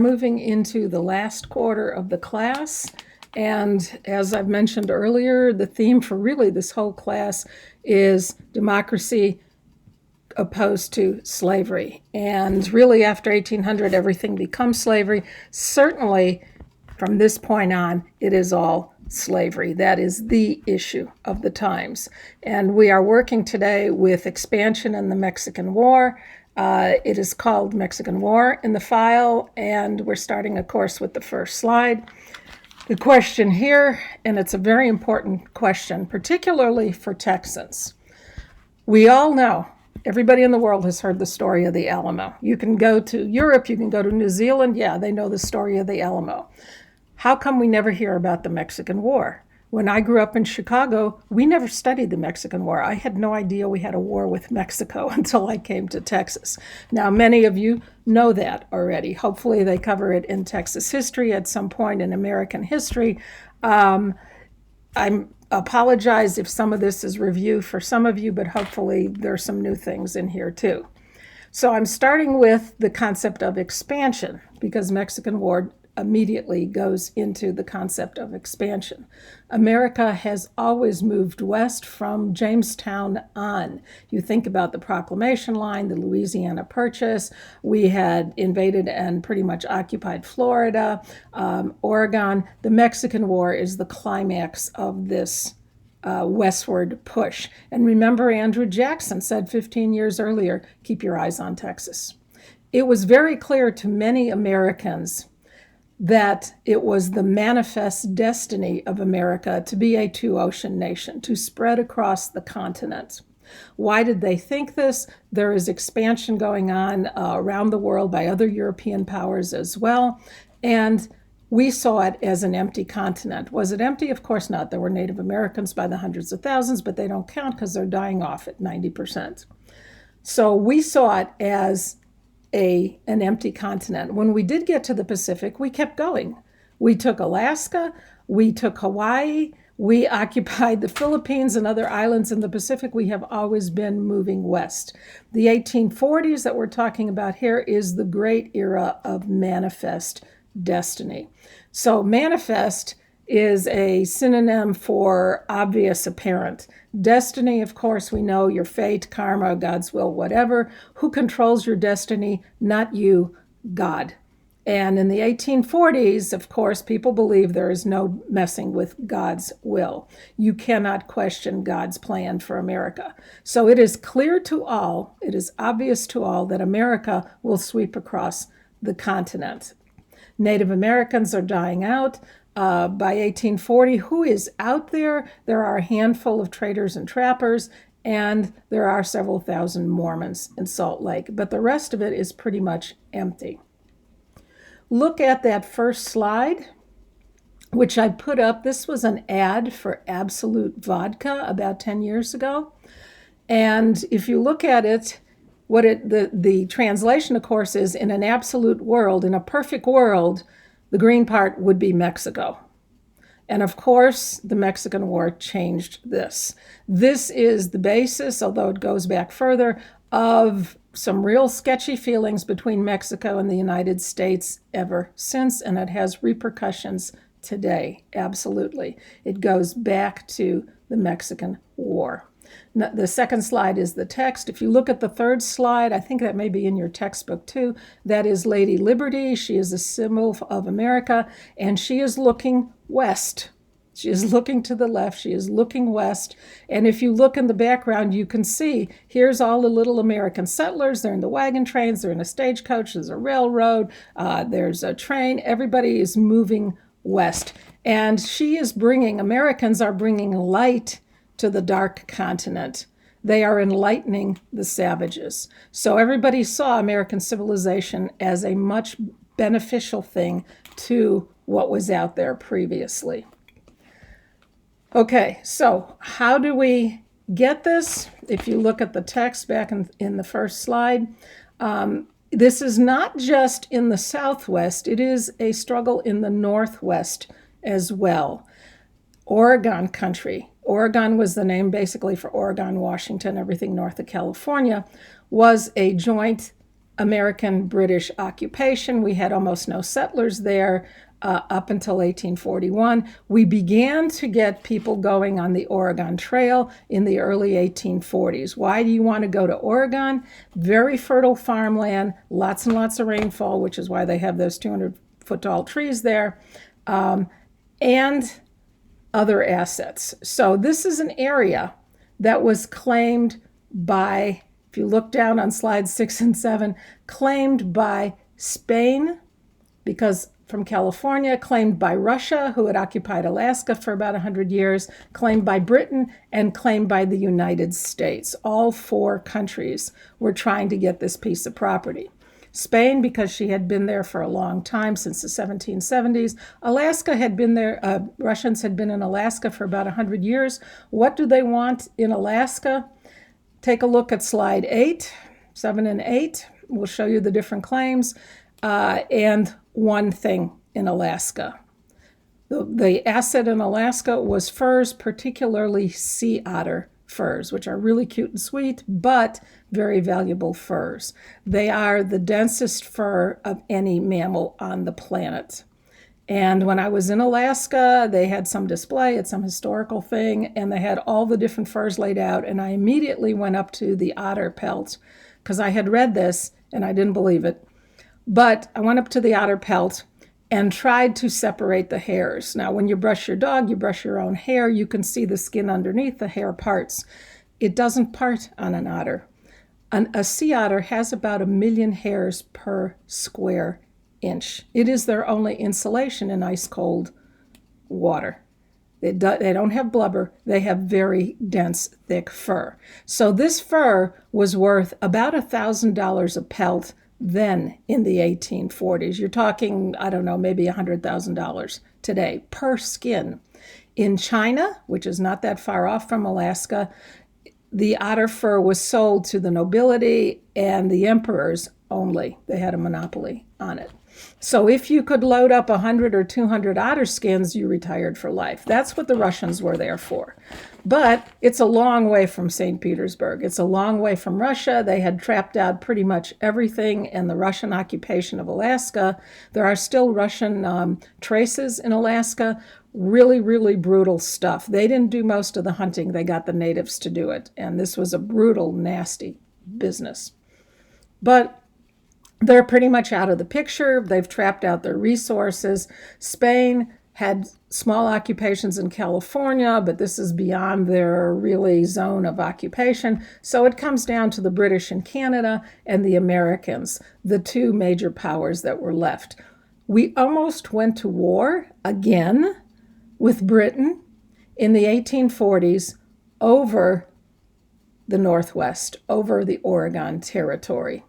Moving into the last quarter of the class, and as I've mentioned earlier, the theme for really this whole class is democracy opposed to slavery. And really after 1800, everything becomes slavery. Certainly from this point on, it is all slavery. That is the issue of the times. And we are working today with expansion in the Mexican War. It is called Mexican War in the file, and we're starting, of course, with the first slide. The question here, and it's a very important question, particularly for Texans. We all know, everybody in the world has heard the story of the Alamo. You can go to Europe, you can go to New Zealand, yeah, they know the story of the Alamo. How come we never hear about the Mexican War? When I grew up in Chicago, we never studied the Mexican War. I had no idea we had a war with Mexico until I came to Texas. Now, many of you know that already. Hopefully they cover it in Texas history at some point in American history. I apologize if some of this is review for some of you, but hopefully there's some new things in here too. So I'm starting with the concept of expansion because Mexican War immediately goes into the concept of expansion. America has always moved west from Jamestown on. You think about the Proclamation Line, the Louisiana Purchase. We had invaded and pretty much occupied Florida, Oregon. The Mexican War is the climax of this westward push. And remember, Andrew Jackson said 15 years earlier, keep your eyes on Texas. It was very clear to many Americans that it was the manifest destiny of America to be a two-ocean nation, to spread across the continent. Why did they think this? There is expansion going on around the world by other European powers as well, and we saw it as an empty continent. Was it empty? Of course not. There were Native Americans by the hundreds of thousands, but they don't count because they're dying off at 90%. So we saw it as an empty continent. When we did get to the Pacific, we kept going. We took Alaska, we took Hawaii, we occupied the Philippines and other islands in the Pacific. We have always been moving west. The 1840s that we're talking about here is the great era of manifest destiny. So manifest is a synonym for obvious apparent. Destiny, of course, we know your fate, karma, God's will, whatever. Who controls your destiny? Not you, God. And in the 1840s, of course, people believe there is no messing with God's will. You cannot question God's plan for America. So it is clear to all, it is obvious to all that America will sweep across the continent. Native Americans are dying out. By 1840, who is out there? There are a handful of traders and trappers, and there are several thousand Mormons in Salt Lake, but the rest of it is pretty much empty. Look at that first slide, which I put up. This was an ad for Absolute Vodka about 10 years ago. And if you look at it, the translation, of course, is in an absolute world, in a perfect world, the green part would be Mexico. And of course, the Mexican War changed this. This is the basis, although it goes back further, of some real sketchy feelings between Mexico and the United States ever since, and it has repercussions today, absolutely. It goes back to the Mexican War. The second slide is the text. If you look at the third slide, I think that may be in your textbook too, that is Lady Liberty. She is a symbol of America, and she is looking west. She is looking to the left. She is looking west. And if you look in the background, you can see here's all the little American settlers. They're in the wagon trains. They're in a stagecoach. There's a railroad. There's a train. Everybody is moving west. And Americans are bringing light to the dark continent. They are enlightening the savages. So everybody saw American civilization as a much beneficial thing to what was out there previously. Okay, so how do we get this? If you look at the text back in the first slide, this is not just in the Southwest, it is a struggle in the Northwest as well. Oregon country. Oregon was the name basically for Oregon, Washington, everything north of California, was a joint American-British occupation. We had almost no settlers there up until 1841. We began to get people going on the Oregon Trail in the early 1840s. Why do you want to go to Oregon? Very fertile farmland, lots and lots of rainfall, which is why they have those 200-foot-tall trees there, and other assets. So this is an area that was claimed by, if you look down on slides 6 and 7, claimed by Spain, because from California, claimed by Russia, who had occupied Alaska for about 100 years, claimed by Britain, and claimed by the United States. All 4 countries were trying to get this piece of property. Spain, because she had been there for a long time, since the 1770s. Alaska had been there, Russians had been in Alaska for about 100 years. What do they want in Alaska? Take a look at slide 8, 7 and 8. We'll show you the different claims. And one thing in Alaska. The asset in Alaska was furs, particularly sea otter furs, which are really cute and sweet, but very valuable furs. They are the densest fur of any mammal on the planet. And when I was in Alaska, they had some display at some historical thing, and they had all the different furs laid out, and I immediately went up to the otter pelt, because I had read this, and I didn't believe it. But I went up to the otter pelt and tried to separate the hairs. Now, when you brush your dog, you brush your own hair, you can see the skin underneath, the hair parts. It doesn't part on an otter. A sea otter has about 1 million hairs per square inch. It is their only insulation in ice cold water. They don't have blubber. They have very dense, thick fur. So this fur was worth about $1,000 a pelt then in the 1840s. You're talking, I don't know, maybe $100,000 today per skin. In China, which is not that far off from Alaska, the otter fur was sold to the nobility and the emperors only. They had a monopoly on it. So if you could load up 100 or 200 otter skins, you retired for life. That's what the Russians were there for. But it's a long way from St. Petersburg. It's a long way from Russia. They had trapped out pretty much everything in the Russian occupation of Alaska. There are still Russian traces in Alaska. Really, really brutal stuff. They didn't do most of the hunting. They got the natives to do it. And this was a brutal, nasty business. But they're pretty much out of the picture. They've trapped out their resources. Spain had small occupations in California, but this is beyond their really zone of occupation. So it comes down to the British and Canada and the Americans, the 2 major powers that were left. We almost went to war again with Britain in the 1840s over the Northwest, over the Oregon Territory.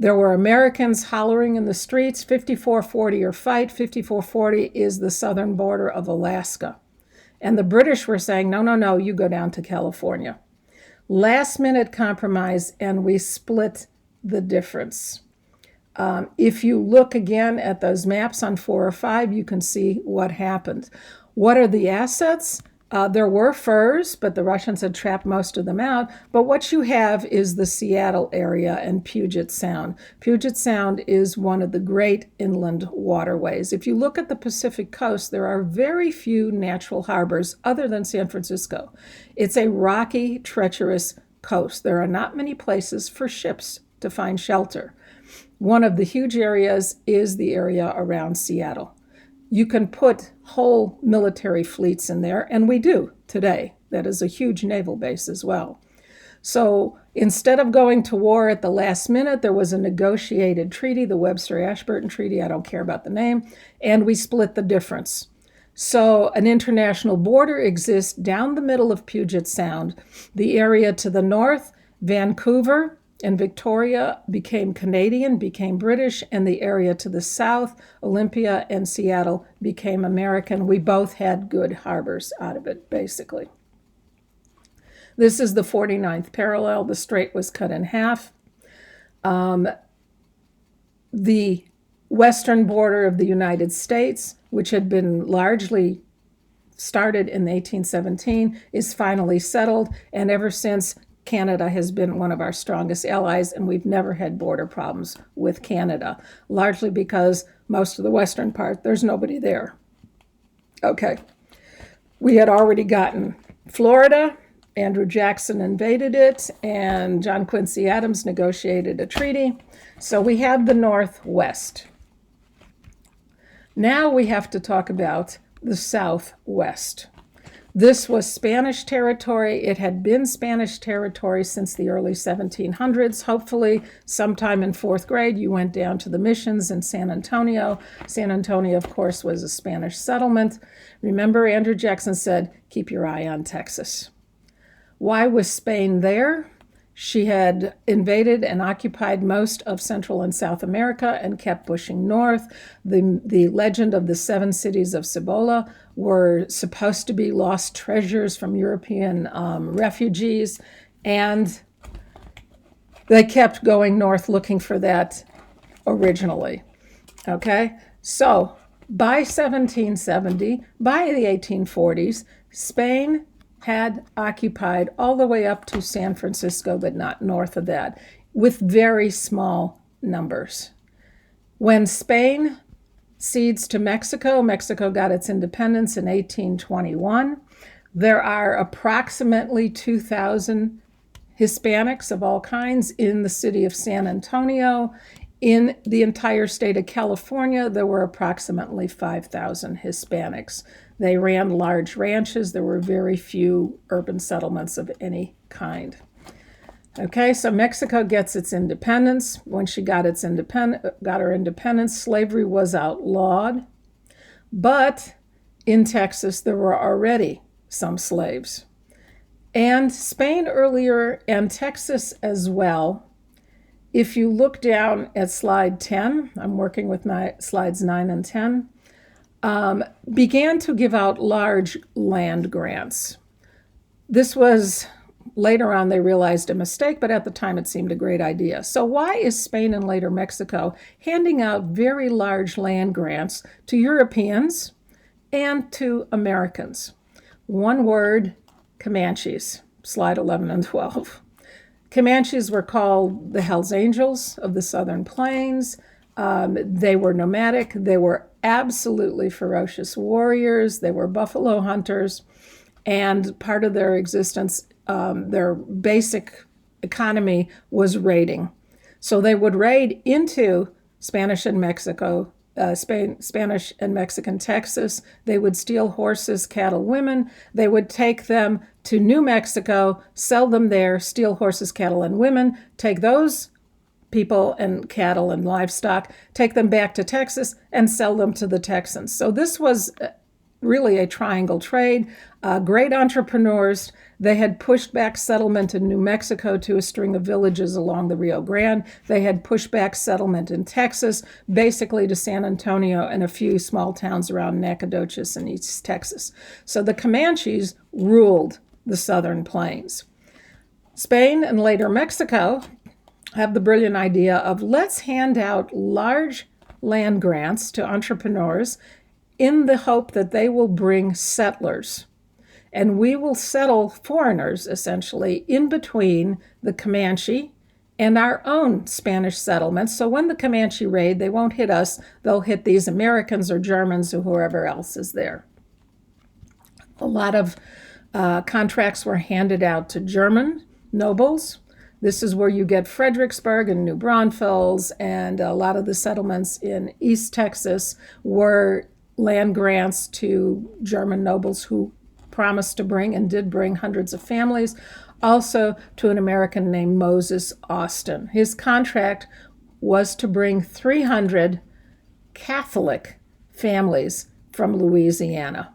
There were Americans hollering in the streets, 5440 or fight. 5440 is the southern border of Alaska. And the British were saying, no, no, no, you go down to California. Last minute compromise, and we split the difference. If you look again at those maps on 4 or 5, you can see what happened. What are the assets? There were furs, but the Russians had trapped most of them out. But what you have is the Seattle area and Puget Sound. Puget Sound is one of the great inland waterways. If you look at the Pacific coast, there are very few natural harbors other than San Francisco. It's a rocky, treacherous coast. There are not many places for ships to find shelter. One of the huge areas is the area around Seattle. You can put whole military fleets in there, and we do today. That is a huge naval base as well. So instead of going to war at the last minute, there was a negotiated treaty, the Webster-Ashburton Treaty, I don't care about the name, and we split the difference. So an international border exists down the middle of Puget Sound. The area to the north, Vancouver and Victoria, became Canadian, became British, and the area to the south, Olympia and Seattle, became American. We both had good harbors out of it, basically. This is the 49th parallel. The strait was cut in half. The western border of the United States, which had been largely started in 1817, is finally settled, and ever since Canada has been one of our strongest allies, and we've never had border problems with Canada, largely because most of the western part, there's nobody there. Okay. We had already gotten Florida. Andrew Jackson invaded it, and John Quincy Adams negotiated a treaty. So we have the Northwest. Now we have to talk about the Southwest. This was Spanish territory. It had been Spanish territory since the early 1700s. Hopefully, sometime in fourth grade, you went down to the missions in San Antonio. San Antonio, of course, was a Spanish settlement. Remember, Andrew Jackson said, keep your eye on Texas. Why was Spain there? She had invaded and occupied most of Central and South America and kept pushing north. The legend of the 7 cities of Cibola were supposed to be lost treasures from European refugees, and they kept going north looking for that originally. Okay, so by 1770, by the 1840s, Spain had occupied all the way up to San Francisco, but not north of that, with very small numbers. When Spain cedes to Mexico, Mexico got its independence in 1821. There are approximately 2,000 Hispanics of all kinds in the city of San Antonio. In the entire state of California, there were approximately 5,000 Hispanics. They ran large ranches. There were very few urban settlements of any kind. Okay, so Mexico gets its independence. When she got her independence, slavery was outlawed. But in Texas, there were already some slaves. And Spain earlier, and Texas as well. If you look down at slide 10, I'm working with my slides 9 and 10, began to give out large land grants. This was, later on they realized, a mistake, but at the time it seemed a great idea. So why is Spain and later Mexico handing out very large land grants to Europeans and to Americans? One word, Comanches, slide 11 and 12. Comanches were called the Hells Angels of the Southern Plains. They were nomadic. They were absolutely ferocious warriors. They were buffalo hunters. And part of their existence, their basic economy was raiding. So they would raid into Spanish and Mexican Texas. They would steal horses, cattle, women. They would take them to New Mexico, sell them there, steal horses, cattle, and women, take those people and cattle and livestock, take them back to Texas, and sell them to the Texans. So this was really a triangle trade. Great entrepreneurs. They had pushed back settlement in New Mexico to a string of villages along the Rio Grande. They had pushed back settlement in Texas, basically to San Antonio and a few small towns around Nacogdoches in East Texas. So the Comanches ruled the Southern Plains. Spain and later Mexico have the brilliant idea of let's hand out large land grants to entrepreneurs in the hope that they will bring settlers. And we will settle foreigners, essentially, in between the Comanche and our own Spanish settlements. So when the Comanche raid, they won't hit us. They'll hit these Americans or Germans or whoever else is there. A lot of contracts were handed out to German nobles. This is where you get Fredericksburg and New Braunfels, and a lot of the settlements in East Texas were land grants to German nobles who promised to bring and did bring hundreds of families, also to an American named Moses Austin. His contract was to bring 300 Catholic families from Louisiana.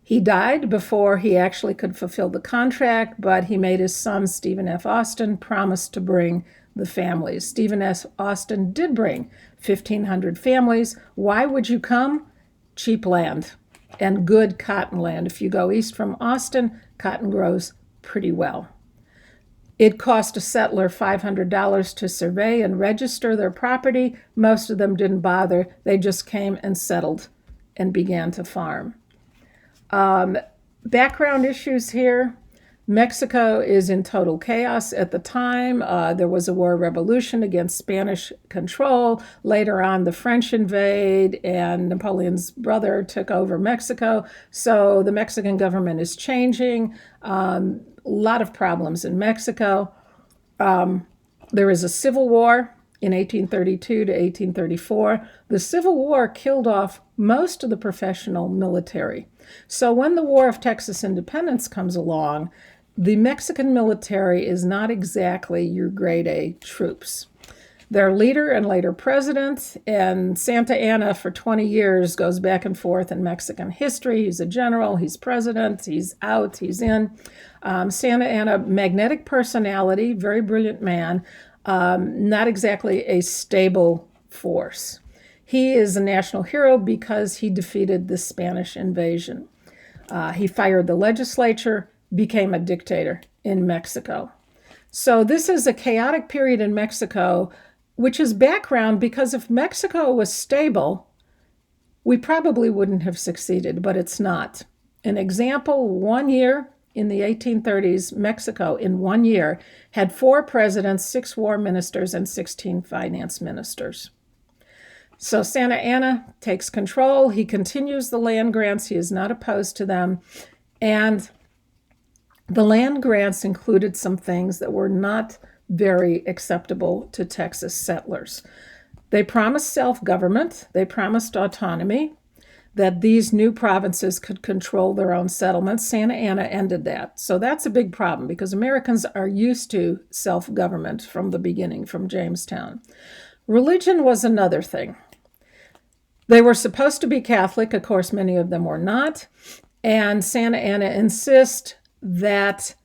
He died before he actually could fulfill the contract, but he made his son, Stephen F. Austin, promise to bring the families. Stephen F. Austin did bring 1,500 families. Why would you come? Cheap land and good cotton land. If you go east from Austin, cotton grows pretty well. It cost a settler $500 to survey and register their property. Most of them didn't bother. They just came and settled and began to farm. Background issues here. Mexico is in total chaos at the time. There was a war revolution against Spanish control. Later on, the French invade, and Napoleon's brother took over Mexico. So the Mexican government is changing. A lot of problems in Mexico. There is a civil war in 1832 to 1834. The Civil War killed off most of the professional military. So when the War of Texas Independence comes along, the Mexican military is not exactly your grade A troops. Their leader and later president, and Santa Anna for 20 years goes back and forth in Mexican history. He's a general, he's president, he's out, he's in. Santa Anna, magnetic personality, very brilliant man, not exactly a stable force. He is a national hero because he defeated the Spanish invasion. He fired the legislature, became a dictator in Mexico. So this is a chaotic period in Mexico, which is background because if Mexico was stable, we probably wouldn't have succeeded, but it's not. An example, 1 year in the 1830s, Mexico in 1 year had 4 presidents, 6 war ministers, and 16 finance ministers. So Santa Anna takes control. He continues the land grants. He is not opposed to them. And the land grants included some things that were not very acceptable to Texas settlers. They promised self-government. They promised autonomy, that these new provinces could control their own settlements. Santa Anna ended that. So that's a big problem because Americans are used to self-government from the beginning, from Jamestown. Religion was another thing. They were supposed to be Catholic. Of course, many of them were not. And Santa Anna insists that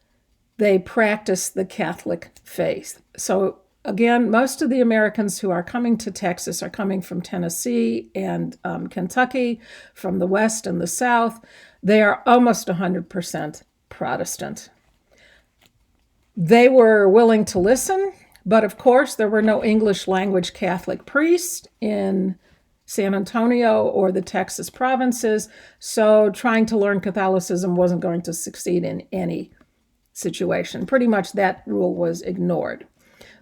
they practice the Catholic faith. So again, most of the Americans who are coming to Texas are coming from Tennessee and Kentucky, from the West and the South. They are almost 100% Protestant. They were willing to listen, but of course there were no English language Catholic priests in San Antonio or the Texas provinces, so trying to learn Catholicism wasn't going to succeed in any situation. Pretty much that rule was ignored.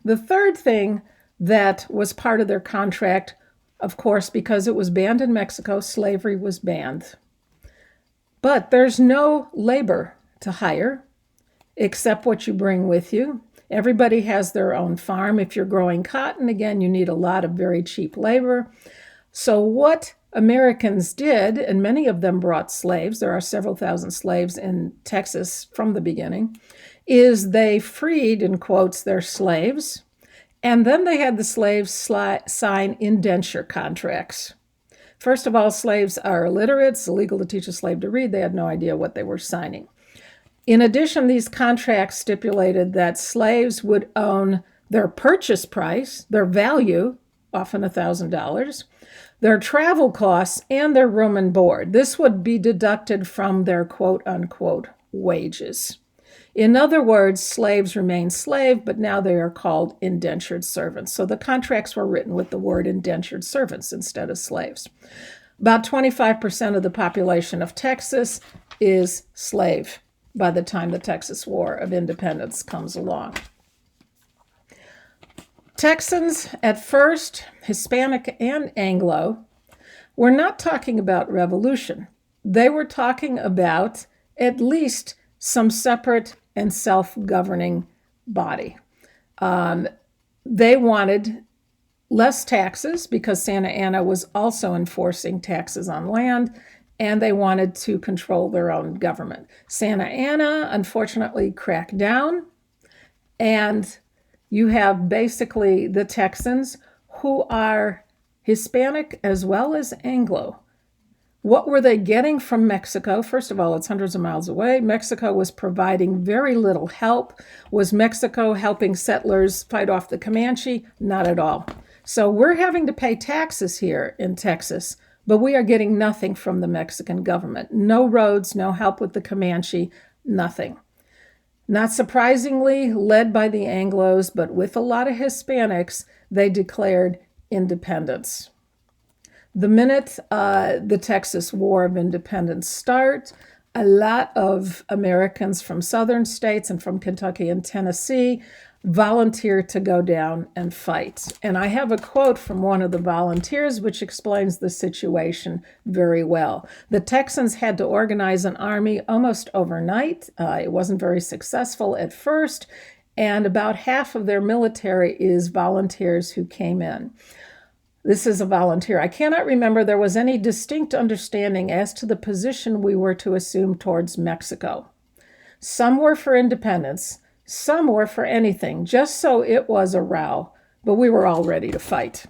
The third thing that was part of their contract, of course, because it was banned in Mexico, slavery was banned. But there's no labor to hire except what you bring with you. Everybody has their own farm. If you're growing cotton, again, you need a lot of very cheap labor. So what Americans did, and many of them brought slaves, there are several thousand slaves in Texas from the beginning, is they freed, in quotes, their slaves, and then they had the slaves sign indenture contracts. First of all, slaves are illiterate. It's illegal to teach a slave to read. They had no idea what they were signing. In addition, these contracts stipulated that slaves would own their purchase price, their value, often $1,000, their travel costs, and their room and board. This would be deducted from their quote-unquote wages. In other words, slaves remain slave, but now they are called indentured servants. So the contracts were written with the word indentured servants instead of slaves. About 25% of the population of Texas is slave by the time the Texas War of Independence comes along. Texans, at first, Hispanic and Anglo, were not talking about revolution. They were talking about at least some separate and self-governing body. They wanted less taxes because Santa Anna was also enforcing taxes on land, and they wanted to control their own government. Santa Anna, unfortunately, cracked down, and you have basically the Texans who are Hispanic as well as Anglo. What were they getting from Mexico? First of all, it's hundreds of miles away. Mexico was providing very little help. Was Mexico helping settlers fight off the Comanche? Not at all. So we're having to pay taxes here in Texas, but we are getting nothing from the Mexican government. No roads, no help with the Comanche, nothing. Not surprisingly, led by the Anglos, but with a lot of Hispanics, they declared independence. The minute the Texas War of Independence starts, a lot of Americans from southern states and from Kentucky and Tennessee volunteered to go down and fight. And I have a quote from one of the volunteers which explains the situation very well. The Texans had to organize an army almost overnight. It wasn't very successful at first, and about half of their military is volunteers who came in. This is a volunteer. I cannot remember there was any distinct understanding as to the position we were to assume towards Mexico. Some were for independence, some were for anything, just so it was a row, but we were all ready to fight.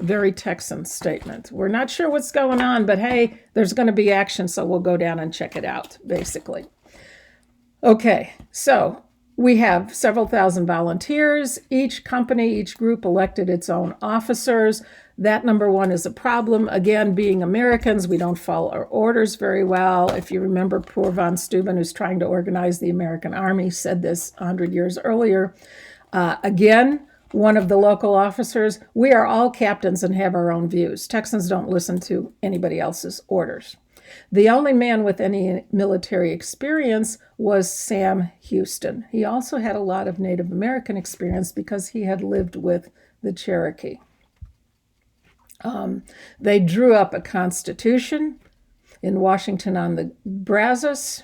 Very Texan statement. We're not sure what's going on, but hey, there's going to be action, so we'll go down and check it out, basically. Okay, so we have several thousand volunteers. Each company, each group elected its own officers. That, number one, is a problem. Again, being Americans, we don't follow our orders very well. If you remember, poor von Steuben, who's trying to organize the American Army, said this 100 years earlier. Again, one of the local officers, we are all captains and have our own views. Texans don't listen to anybody else's orders. The only man with any military experience was Sam Houston. He also had a lot of Native American experience because he had lived with the Cherokee. They drew up a constitution in Washington on the Brazos,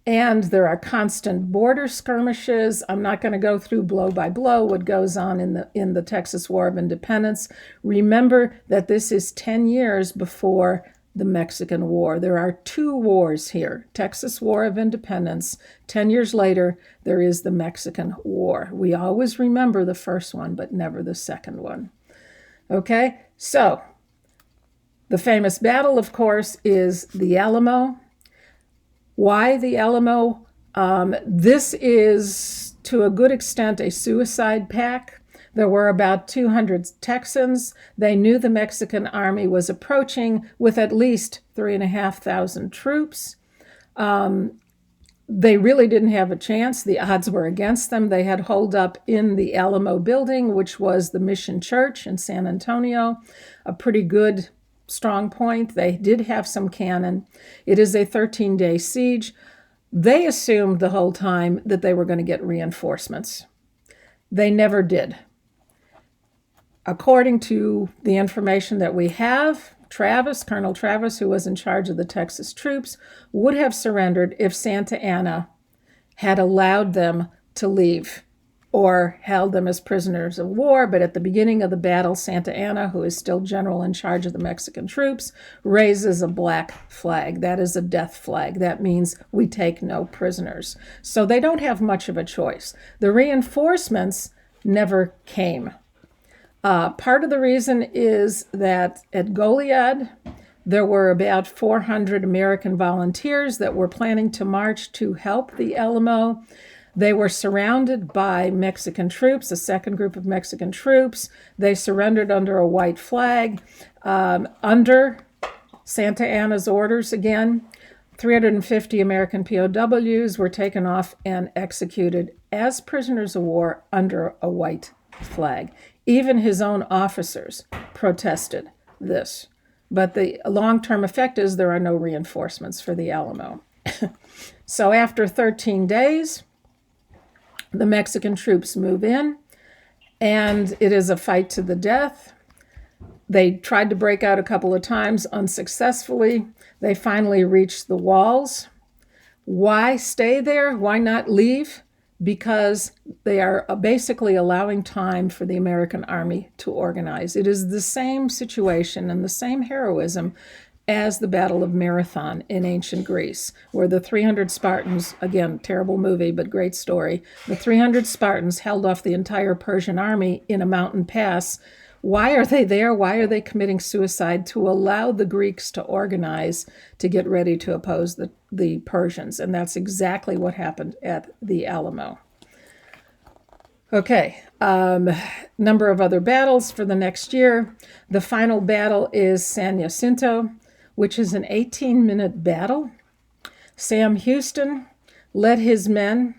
and there are constant border skirmishes. I'm not going to go through blow by blow what goes on in the Texas War of Independence. Remember that this is 10 years before the Mexican War. There are two wars here. Texas War of Independence. 10 years later, there is the Mexican War. We always remember the first one, but never the second one. Okay, so the famous battle, of course, is the Alamo. Why the Alamo? This is, to a good extent, a suicide pact. There were about 200 Texans. They knew the Mexican army was approaching with at least 3,500 troops. They really didn't have a chance. The odds were against them. They had holed up in the Alamo building, which was the Mission Church in San Antonio, a pretty good strong point. They did have some cannon. It is a 13-day siege. They assumed the whole time that they were going to get reinforcements. They never did. According to the information that we have, Colonel Travis, who was in charge of the Texas troops, would have surrendered if Santa Anna had allowed them to leave or held them as prisoners of war. But at the beginning of the battle, Santa Anna, who is still general in charge of the Mexican troops, raises a black flag. That is a death flag. That means we take no prisoners. So they don't have much of a choice. The reinforcements never came. Part of the reason is that at Goliad, there were about 400 American volunteers that were planning to march to help the Alamo. They were surrounded by Mexican troops, a second group of Mexican troops. They surrendered under a white flag. Under Santa Anna's orders again, 350 American POWs were taken off and executed as prisoners of war under a white flag. Even his own officers protested this. But the long-term effect is there are no reinforcements for the Alamo. So after 13 days, the Mexican troops move in, and it is a fight to the death. They tried to break out a couple of times unsuccessfully. They finally reached the walls. Why stay there? Why not leave? Because they are basically allowing time for the American army to organize. It is the same situation and the same heroism as the Battle of Marathon in ancient Greece, where the 300 Spartans, again, terrible movie, but great story, the 300 Spartans held off the entire Persian army in a mountain pass. Why are they there? Why are they committing suicide? To allow the Greeks to organize to get ready to oppose the Persians. And that's exactly what happened at the Alamo. Okay, number of other battles for the next year. The final battle is San Jacinto, which is an 18-minute battle. Sam Houston led his men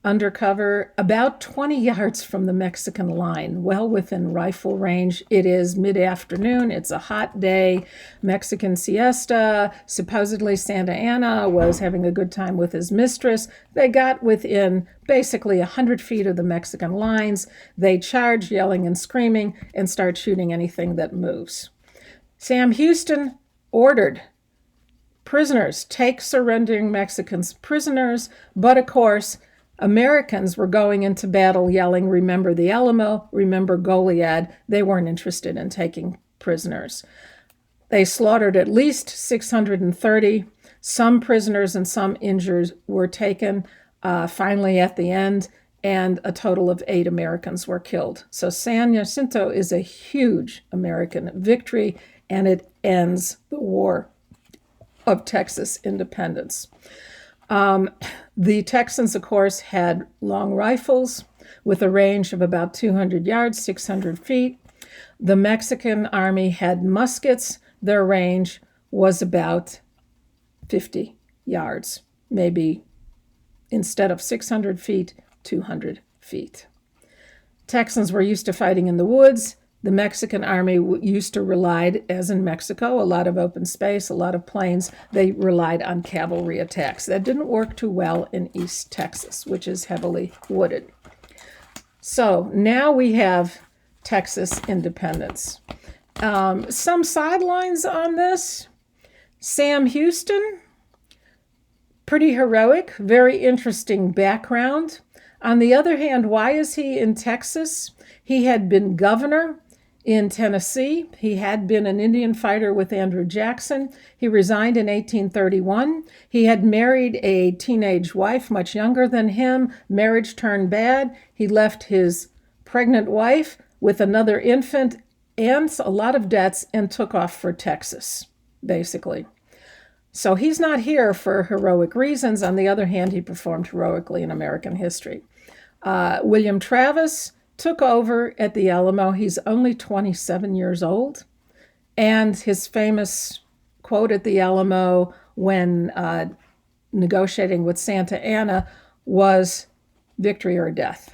undercover about 20 yards from the Mexican line, well within rifle range. It is mid-afternoon. It's a hot day, Mexican siesta. Supposedly Santa Anna was having a good time with his mistress. They got within basically 100 feet of the Mexican lines. They charge, yelling and screaming, and start shooting anything that moves. Sam Houston ordered prisoners, take surrendering Mexicans prisoners, but of course, Americans were going into battle yelling, remember the Alamo, remember Goliad. They weren't interested in taking prisoners. They slaughtered at least 630. Some prisoners and some injured were taken finally at the end, and a total of 8 Americans were killed. So San Jacinto is a huge American victory, and it ends the War of Texas independence. The Texans, of course, had long rifles with a range of about 200 yards, 600 feet. The Mexican army had muskets. Their range was about 50 yards, maybe instead of 600 feet, 200 feet. Texans were used to fighting in the woods. The Mexican army used to rely, as in Mexico, a lot of open space, a lot of plains. They relied on cavalry attacks. That didn't work too well in East Texas, which is heavily wooded. So now we have Texas independence. Some sidelines on this. Sam Houston, pretty heroic, very interesting background. On the other hand, why is he in Texas? He had been governor in Tennessee. He had been an Indian fighter with Andrew Jackson. He resigned in 1831. He had married a teenage wife, much younger than him. Marriage turned bad. He left his pregnant wife with another infant and a lot of debts and took off for Texas, basically. So he's not here for heroic reasons. On the other hand, he performed heroically in American history. William Travis took over at the Alamo. He's only 27 years old. And his famous quote at the Alamo when negotiating with Santa Anna was victory or death.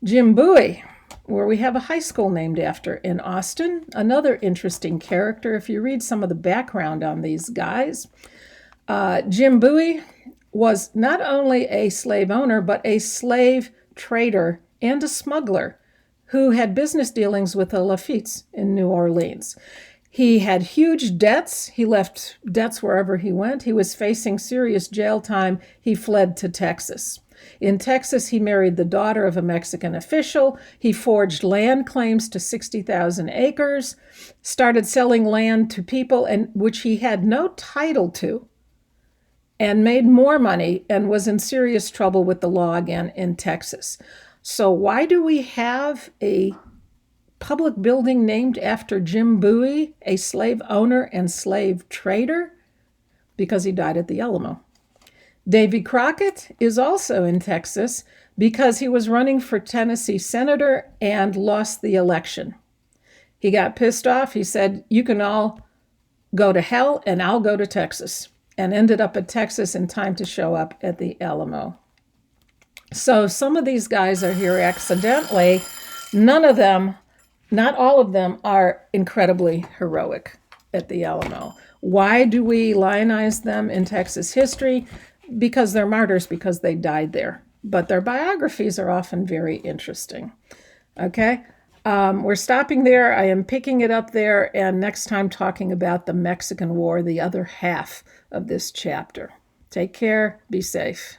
Jim Bowie, where we have a high school named after in Austin, another interesting character. If you read some of the background on these guys, Jim Bowie was not only a slave owner, but a slave trader and a smuggler who had business dealings with the Lafitte's in New Orleans. He had huge debts. He left debts wherever he went. He was facing serious jail time. He fled to Texas. In Texas, he married the daughter of a Mexican official. He forged land claims to 60,000 acres, started selling land to people which he had no title to, and made more money and was in serious trouble with the law again in Texas. So why do we have a public building named after Jim Bowie, a slave owner and slave trader? Because he died at the Alamo. Davy Crockett is also in Texas because he was running for Tennessee senator and lost the election. He got pissed off. He said, you can all go to hell and I'll go to Texas, and ended up at Texas in time to show up at the Alamo. So some of these guys are here accidentally. None of them, not all of them, are incredibly heroic at the Alamo. Why do we lionize them in Texas history? Because they're martyrs, because they died there. But their biographies are often very interesting. Okay? We're stopping there. I am picking it up there, and next time talking about the Mexican War, the other half of this chapter. Take care. Be safe.